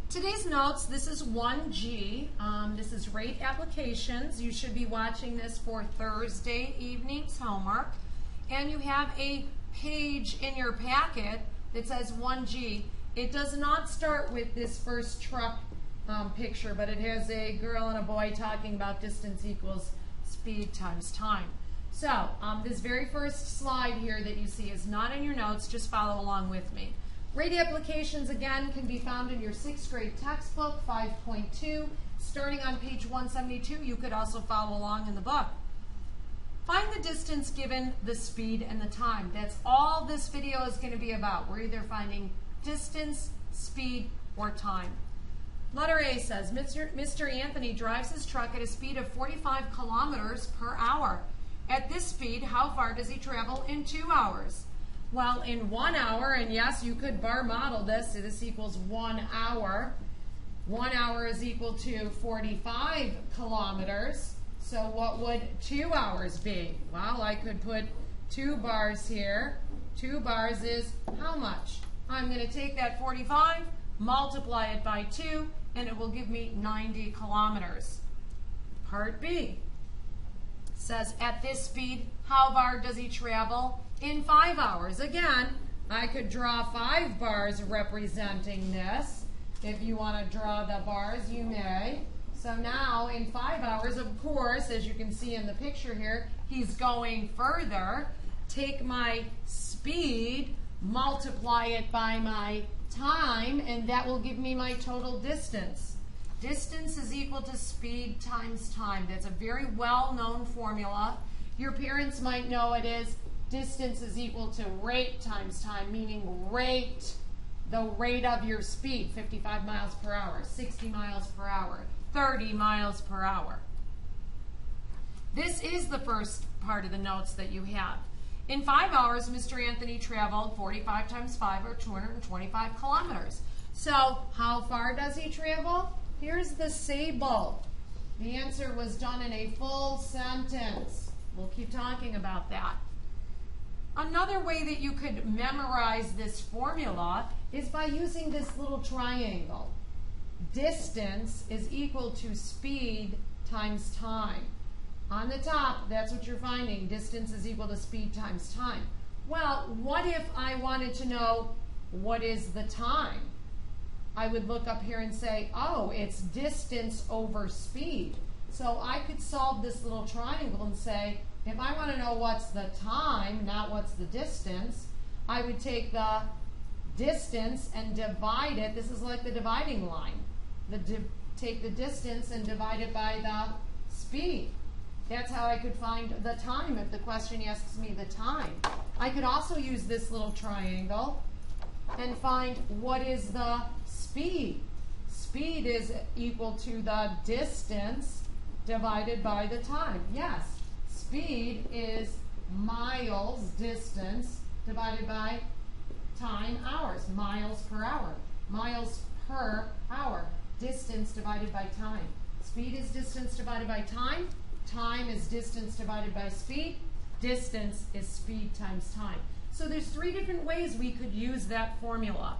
Today's notes, this is 1G. This is rate applications. You should be watching this for Thursday evening's homework. And you have a page in your packet that says 1G. It does not start with this first truck picture, but it has a girl and a boy talking about distance equals speed times time. So this very first slide here that you see is not in your notes. Just follow along with me. Rate applications, again, can be found in your 6th grade textbook, 5.2. Starting on page 172, you could also follow along in the book. Find the distance given the speed and the time. That's all this video is going to be about. We're either finding distance, speed, or time. Letter A says, Mr. Anthony drives his truck at a speed of 45 kilometers per hour. At this speed, how far does he travel in 2 hours? Well, in 1 hour, and yes, you could bar model this, so this equals 1 hour. 1 hour is equal to 45 kilometers. So what would 2 hours be? Well, I could put 2 bars here. 2 bars is how much? I'm going to take that 45, multiply it by 2, and it will give me 90 kilometers. Part B says, at this speed, how far does he travel in 5 hours? Again, I could draw 5 bars representing this. If you want to draw the bars, you may. So now, in 5 hours, of course, as you can see in the picture here, he's going further. Take my speed, multiply it by my time, and that will give me my total distance. Distance is equal to speed times time. That's a very well-known formula. Your parents might know it is distance is equal to rate times time, meaning rate, the rate of your speed, 55 miles per hour, 60 miles per hour, 30 miles per hour. This is the first part of the notes that you have. In 5 hours, Mr. Anthony traveled 45 times 5, or 225 kilometers. So how far does he travel? Here's the sable. The answer was done in a full sentence. We'll keep talking about that. Another way that you could memorize this formula is by using this little triangle. Distance is equal to speed times time. On the top, that's what you're finding. Distance is equal to speed times time. Well, what if I wanted to know what is the time? I would look up here and say, oh, it's distance over speed. So I could solve this little triangle and say, if I want to know what's the time, not what's the distance, I would take the distance and divide it. This is like the dividing line. Take the distance and divide it by the speed. That's how I could find the time if the question asks me the time. I could also use this little triangle and find what is the speed. Speed is equal to the distance divided by the time. Yes, speed is miles, distance, divided by time, hours. Miles per hour. Miles per hour. Distance divided by time. Speed is distance divided by time. Time is distance divided by speed. Distance is speed times time. So there's 3 different ways we could use that formula.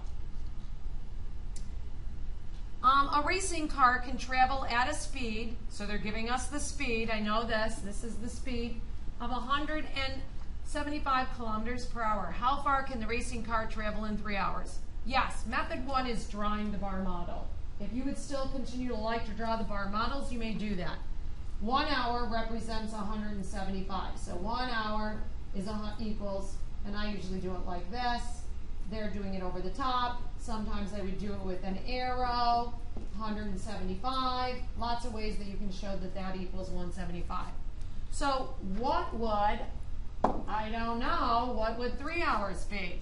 A racing car can travel at a speed, so they're giving us the speed, I know this is the speed, of 175 kilometers per hour. How far can the racing car travel in 3 hours? Yes, method 1 is drawing the bar model. If you would still continue to like to draw the bar models, you may do that. 1 hour represents 175, so 1 hour is equals, and I usually do it like this. They're doing it over the top. Sometimes I would do it with an arrow, 175. Lots of ways that you can show that that equals 175. So what would, I don't know, what would 3 hours be?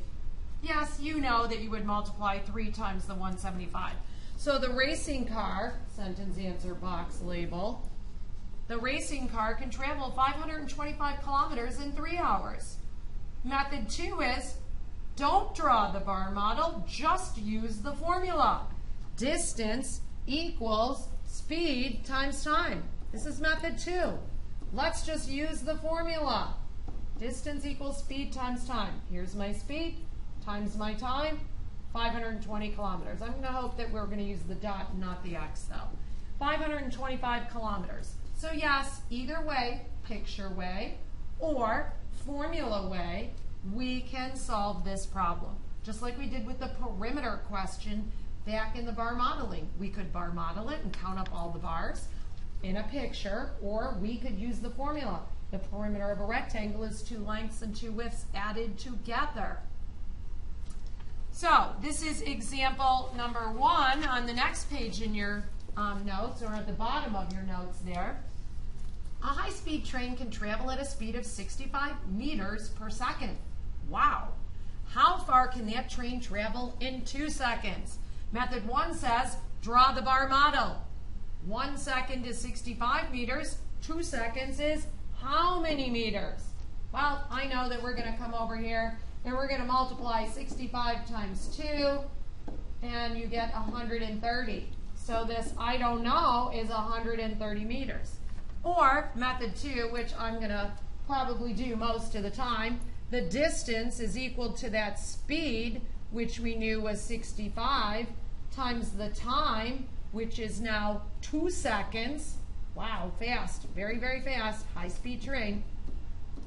Yes, you know that you would multiply 3 times the 175. So the racing car, sentence answer box label, the racing car can travel 525 kilometers in 3 hours. Method 2 is, don't draw the bar model, just use the formula. Distance equals speed times time. This is method 2. Let's just use the formula. Distance equals speed times time. Here's my speed times my time. 520 kilometers. I'm going to hope that we're going to use the dot and not the X though. 525 kilometers. So yes, either way, picture way or formula way, we can solve this problem. Just like we did with the perimeter question back in the bar modeling. We could bar model it and count up all the bars in a picture, or we could use the formula. The perimeter of a rectangle is 2 lengths and 2 widths added together. So this is example number 1 on the next page in your notes, or at the bottom of your notes there. A high-speed train can travel at a speed of 65 meters per second. Wow. How far can that train travel in 2 seconds? Method 1 says, draw the bar model. 1 second is 65 meters. 2 seconds is how many meters? Well, I know that we're going to come over here and we're going to multiply 65 times 2, and you get 130. So this I don't know is 130 meters. Or method 2, which I'm going to probably do most of the time, the distance is equal to that speed, which we knew was 65, times the time, which is now 2 seconds. Wow, fast, very, very fast, high-speed train.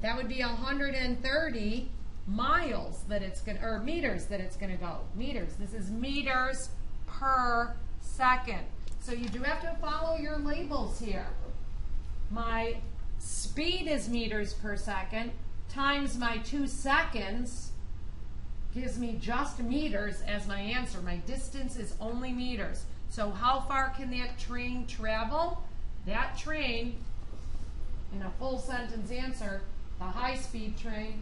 That would be 130 miles that it's going to, or meters that it's going to go. Meters. This is meters per second. So you do have to follow your labels here. My speed is meters per second times my 2 seconds gives me just meters as my answer. My distance is only meters. So how far can that train travel? That train, in a full sentence answer, the high-speed train,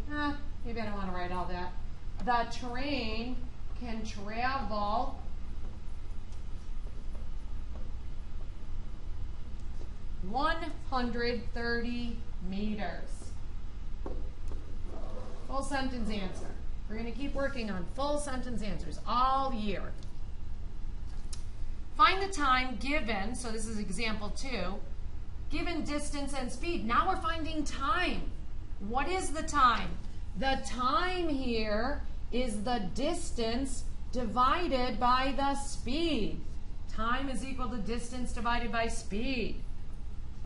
maybe I don't want to write all that. The train can travel 130 meters. Full sentence answer. We're going to keep working on full sentence answers all year. Find the time given, so this is example 2, given distance and speed. Now we're finding time. What is the time? The time here is the distance divided by the speed. Time is equal to distance divided by speed.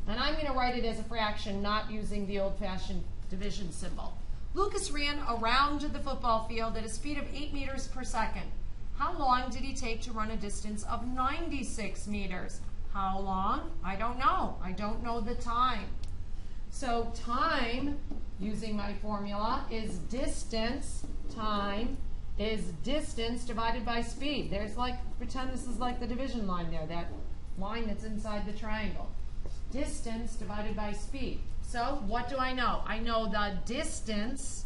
And I'm going to write it as a fraction, not using the old-fashioned division symbol. Lucas ran around the football field at a speed of 8 meters per second. How long did he take to run a distance of 96 meters? How long? I don't know. I don't know the time. So time, using my formula, is distance. Time is distance divided by speed. There's like, pretend this is like the division line there, that line that's inside the triangle. Distance divided by speed. So what do I know? I know the distance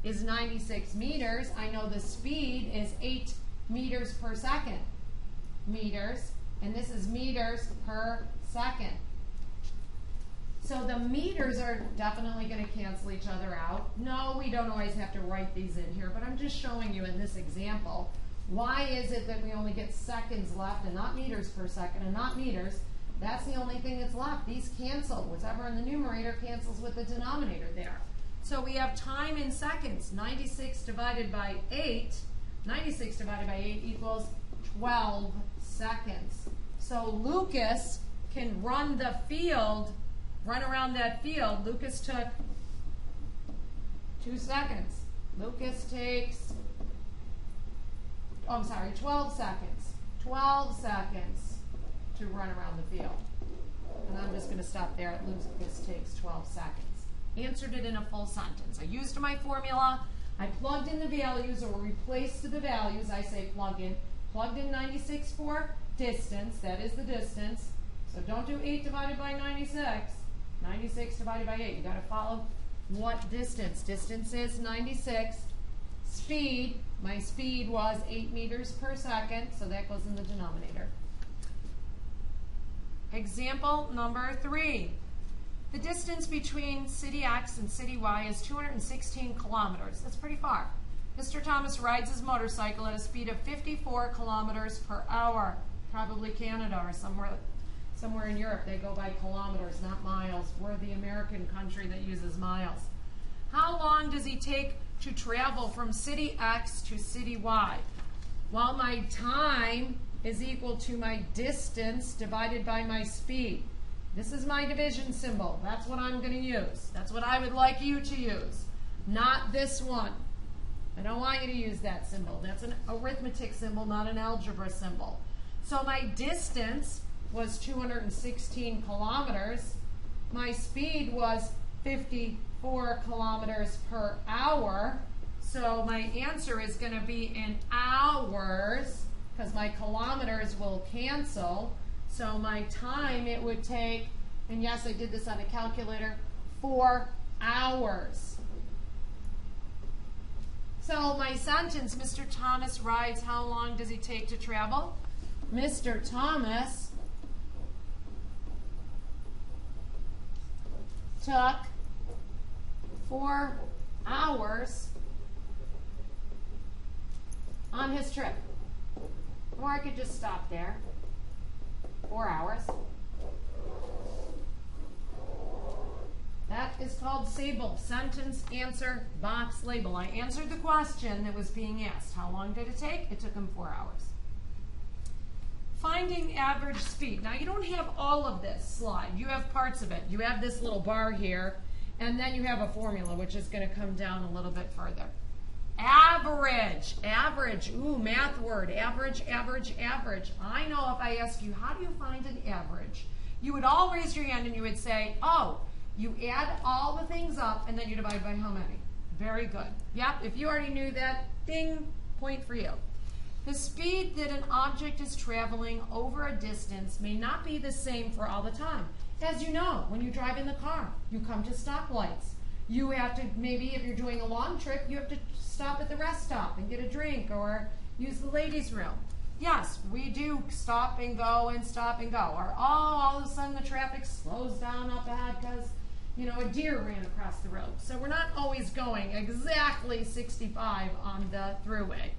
is 96 meters. I know the speed is 8 meters per second. Meters. And this is meters per second. So the meters are definitely going to cancel each other out. No, we don't always have to write these in here, but I'm just showing you in this example. Why is it that we only get seconds left and not meters per second and not meters? That's the only thing that's left. These cancel. Whatever in the numerator cancels with the denominator there. So we have time in seconds. 96 divided by 8. 96 divided by 8 equals 12 seconds. So Lucas can run the field, run around that field. Lucas took 2 seconds. Lucas takes, 12 seconds. 12 seconds to run around the field. And I'm just going to stop there. Lucas takes 12 seconds. Answered it in a full sentence. I used my formula. I plugged in the values or replaced the values. I say plug in. Plugged in 96 for distance. That is the distance. So don't do 8 divided by 96. 96 divided by 8. You got to follow what distance. Distance is 96. Speed. My speed was 8 meters per second. So that goes in the denominator. Example number 3. The distance between city X and city Y is 216 kilometers. That's pretty far. Mr. Thomas rides his motorcycle at a speed of 54 kilometers per hour. Probably Canada or somewhere in Europe. They go by kilometers, not miles. We're the American country that uses miles. How long does he take to travel from city X to city Y? Well, my time is equal to my distance divided by my speed. This is my division symbol. That's what I'm going to use. That's what I would like you to use, not this one. I don't want you to use that symbol. That's an arithmetic symbol, not an algebra symbol. So my distance was 216 kilometers. My speed was 54 kilometers per hour. So my answer is going to be in hours, because my kilometers will cancel. So my time, it would take, and yes, I did this on a calculator, 4 hours. So my sentence, Mr. Thomas rides, how long does he take to travel? Mr. Thomas took 4 hours on his trip. Or I could just stop there. 4 hours. That is called SABLE, sentence, answer, box, label. I answered the question that was being asked. How long did it take? It took him 4 hours. Finding average speed. Now, you don't have all of this slide. You have parts of it. You have this little bar here, and then you have a formula, which is going to come down a little bit further. Average, average, ooh, math word, average, average, average. I know if I ask you, how do you find an average? You would all raise your hand and you would say, oh, you add all the things up and then you divide by how many? Very good. Yep, if you already knew that, ding, point for you. The speed that an object is traveling over a distance may not be the same for all the time. As you know, when you drive in the car, you come to stoplights. You have to, maybe if you're doing a long trip, you have to stop at the rest stop and get a drink or use the ladies' room. Yes, we do stop and go and stop and go. Or all of a sudden the traffic slows down up ahead because, you know, a deer ran across the road. So we're not always going exactly 65 on the throughway.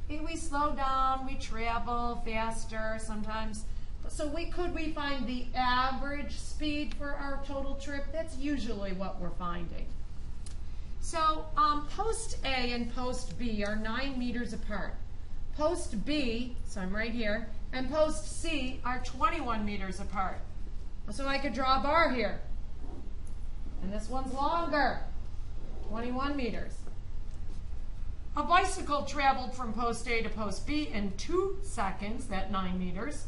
We slow down, we travel faster sometimes. So could we find the average speed for our total trip? That's usually what we're finding. So post A and post B are 9 meters apart. Post B, so I'm right here, and post C are 21 meters apart. So I could draw a bar here. And this one's longer, 21 meters. A bicycle traveled from post A to post B in 2 seconds, that 9 meters.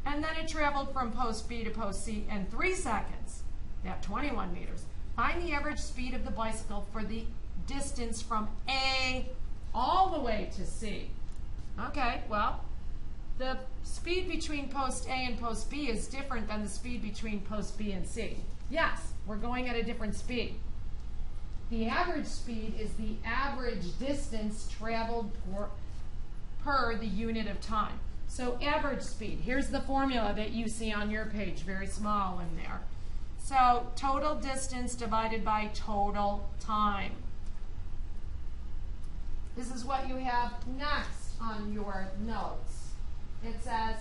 And then it traveled from post B to post C in 3 seconds, that 21 meters. Find the average speed of the bicycle for the distance from A all the way to C. Okay, well, the speed between post A and post B is different than the speed between post B and C. Yes, we're going at a different speed. The average speed is the average distance traveled per the unit of time. So average speed, here's the formula that you see on your page, very small in there. So total distance divided by total time. This is what you have next on your notes. It says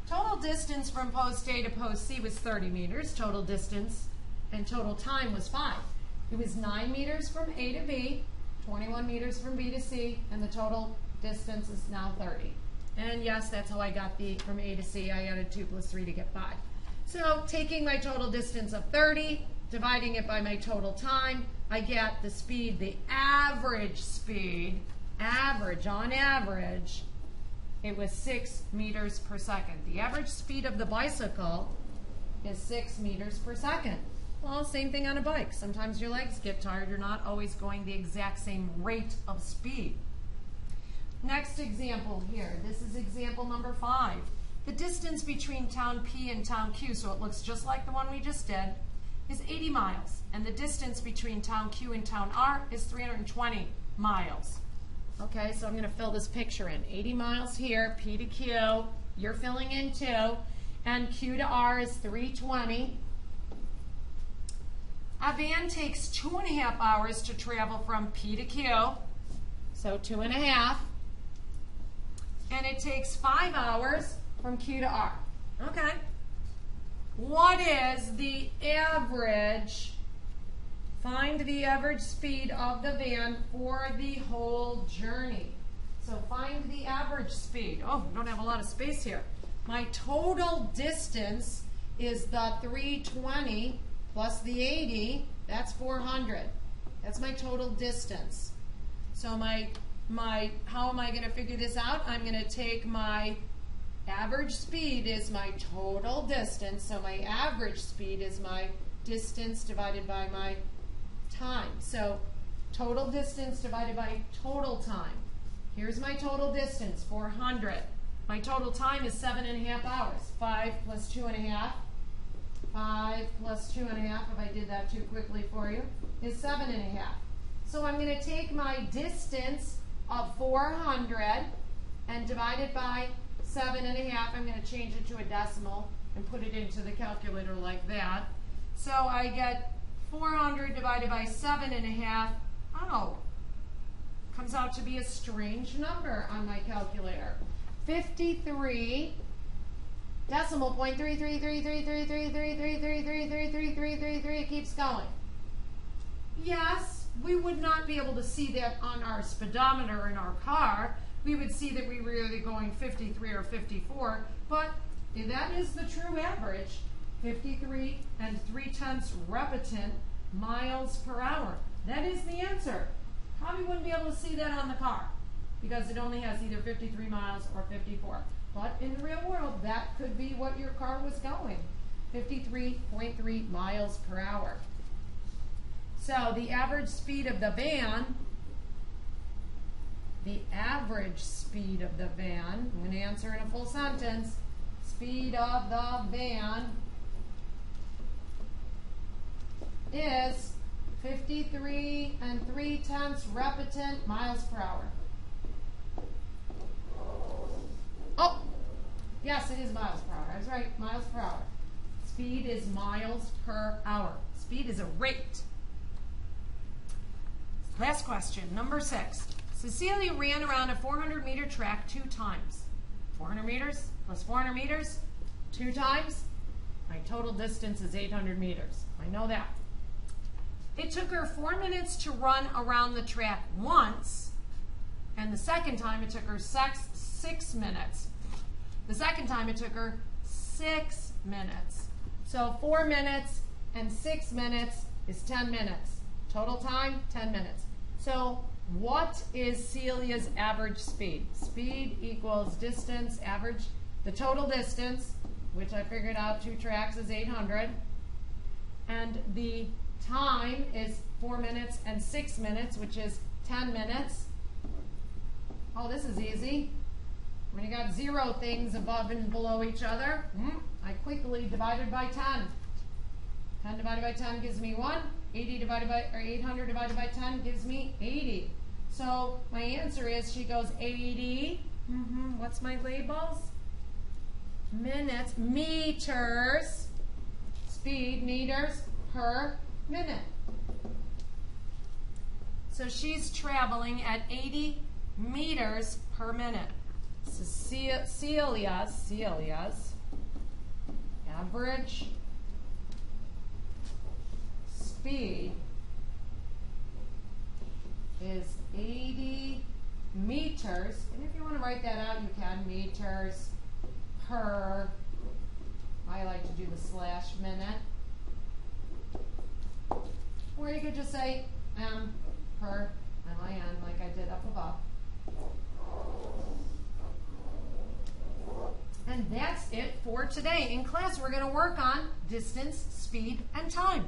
total distance from post A to post C was 30 meters, total distance, and total time was 5. It was 9 meters from A to B, 21 meters from B to C, and the total distance is now 30. And yes, that's how I got the from A to C. I added 2 plus 3 to get 5. So taking my total distance of 30, dividing it by my total time, I get the speed, the average speed, on average, it was 6 meters per second. The average speed of the bicycle is 6 meters per second. Well, same thing on a bike. Sometimes your legs get tired. You're not always going the exact same rate of speed. Next example here. This is example number 5. The distance between town P and town Q, so it looks just like the one we just did, is 80 miles. And the distance between town Q and town R is 320 miles. Okay, so I'm going to fill this picture in. 80 miles here, P to Q. You're filling in 2. And Q to R is 320. A van takes 2.5 hours to travel from P to Q, so 2.5. And it takes 5 hours from Q to R. Okay. What is the average? Find the average speed of the van for the whole journey. So find the average speed. Oh, we don't have a lot of space here. My total distance is the 320 plus the 80. That's 400. That's my total distance. So how am I going to figure this out? I'm going to take my average speed is my total distance. So my average speed is my distance divided by my time. So total distance divided by total time. Here's my total distance, 400. My total time is 7.5 hours. 5 plus 2.5. 5 plus 2.5, if I did that too quickly for you, is 7.5. So I'm going to take my distance of 400 and divide it by 7.5. I'm going to change it to a decimal and put it into the calculator like that. So I get 400 divided by 7.5. Oh, comes out to be a strange number on my calculator. 53 decimal point 333333333333333. It keeps going. Yes, we would not be able to see that on our speedometer in our car. We would see that we were either going 53 or 54, but that is the true average, 53 3/10 repetent miles per hour. That is the answer. Probably wouldn't be able to see that on the car because it only has either 53 miles or 54. But in the real world, that could be what your car was going, 53.3 miles per hour. So the average speed of the van, I'm going to answer in a full sentence, speed of the van is 53 3/10 repetent miles per hour. Oh, yes, it is miles per hour. I was right, miles per hour. Speed is miles per hour. Speed is a rate. Last question, number 6. Cecilia ran around a 400-meter track 2 times. 400 meters plus 400 meters, 2 times. My total distance is 800 meters. I know that. It took her 4 minutes to run around the track once, and the second time it took her 6 minutes. The second time it took her 6 minutes. So 4 minutes and 6 minutes is 10 minutes. Total time, 10 minutes. So what is Celia's average speed? Speed equals distance, average, the total distance, which I figured out 2 tracks is 800, and the time is 4 minutes and 6 minutes, which is 10 minutes. Oh, this is easy. When you got 0 things above and below each other, I quickly divided by 10. 10 divided by 10 gives me 1. 800 divided by 10 gives me 80. So my answer is she goes 80. What's my labels? Minutes, meters, speed, meters per minute. So she's traveling at 80 meters per minute. So Celia's average speed is 80 meters. And if you want to write that out, you can. Meters per, I like to do the slash minute. Or you could just say M per MIN like I did up above. And that's it for today. In class, we're going to work on distance, speed, and time.